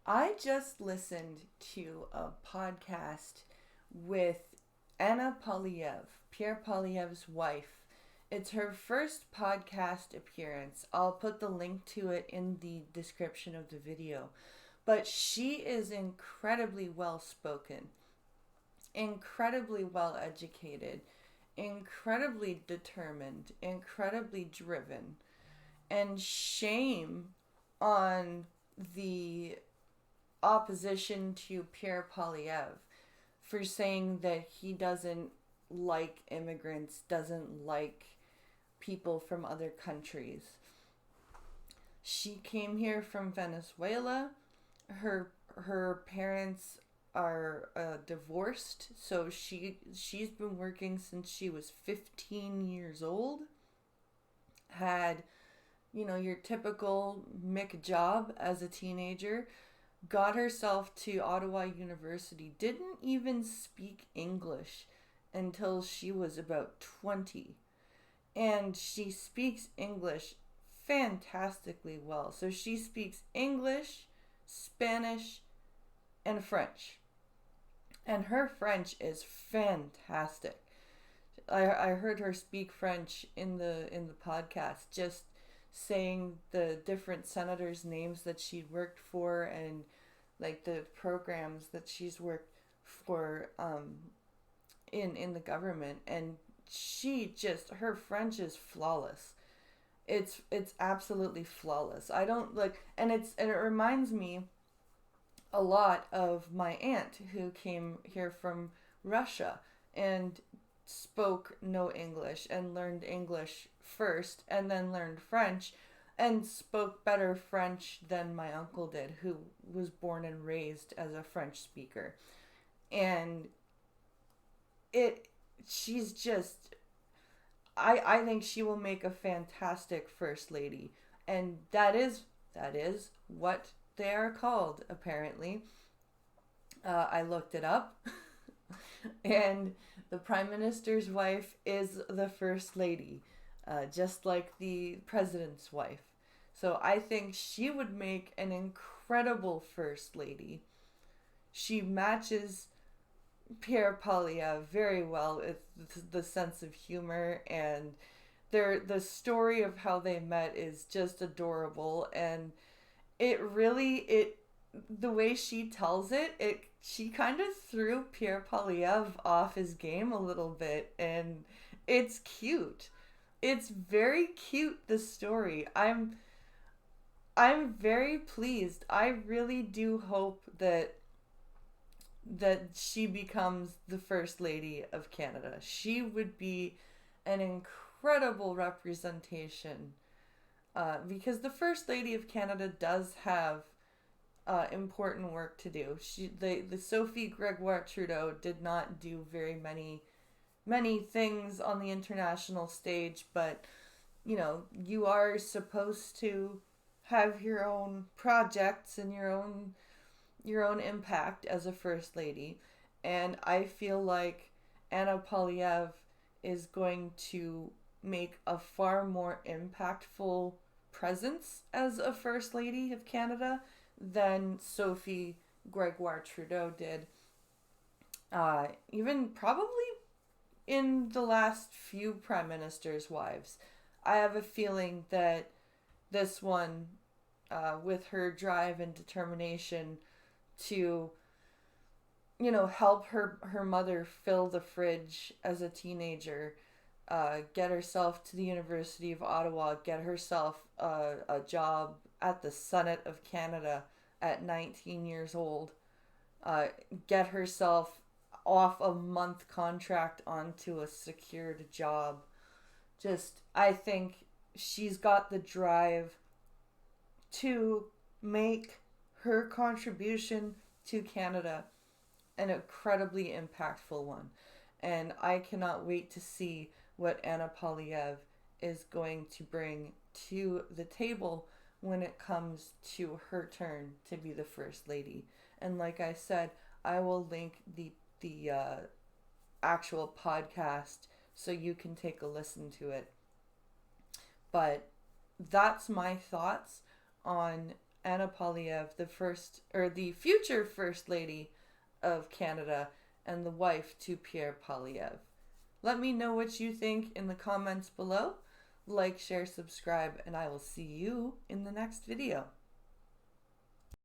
I just listened to a podcast with Ana Poilievre, Pierre Poilievre's wife. It's her first podcast appearance. I'll put the link to it in the description of the video. But she is incredibly well spoken, incredibly well educated, incredibly determined, incredibly driven, and shame on the opposition to Pierre Poilievre for saying that he doesn't like immigrants, doesn't like people from other countries. She came here from Venezuela. Her parents are divorced, so she's been working since she was 15 years old. Had your typical Mick job as a teenager, got herself to Ottawa University, didn't even speak English until she was about 20. And she speaks English fantastically well. So she speaks English, Spanish, and French. And her French is fantastic. I heard her speak French in the podcast, just saying the different senators' names that she'd worked for and like the programs that she's worked for in the government, and she just her French is flawless. It's absolutely flawless. I don't like and it reminds me a lot of my aunt who came here from Russia and spoke no English and learned English first and then learned French and spoke better French than my uncle did, who was born and raised as a French speaker. And it she's just I think she will make a fantastic first lady. And that is what they are called, apparently. I looked it up. And the prime minister's wife is the first lady, just like the president's wife. So I think she would make an incredible first lady. She matches Pierre Poilievre very well with the sense of humor, and the story of how they met is just adorable. And it the way she tells it she kind of threw Pierre Poilievre off his game a little bit, and it's cute. It's very cute, the story. I'm very pleased. I really do hope that she becomes the first lady of Canada. She would be an incredible representation, because the first lady of Canada does have important work to do. The Sophie Gregoire Trudeau did not do very many things on the international stage, but you are supposed to have your own projects and your own impact as a first lady. And I feel like Ana Poilievre is going to make a far more impactful presence as a first lady of Canada than Sophie Gregoire Trudeau did. Even probably in the last few prime ministers' wives. I have a feeling that this one, with her drive and determination to help her mother fill the fridge as a teenager, get herself to the University of Ottawa, get herself a job at the Senate of Canada at 19 years old, get herself off a month contract onto a secured job. Just, I think she's got the drive to make her contribution to Canada an incredibly impactful one. And I cannot wait to see what Ana Poilievre is going to bring to the table when it comes to her turn to be the first lady. And like I said, I will link the actual podcast so you can take a listen to it. But that's my thoughts on Ana Poilievre, the future First Lady of Canada and the wife to Pierre Poilievre. Let me know what you think in the comments below. Like, share, subscribe, and I will see you in the next video.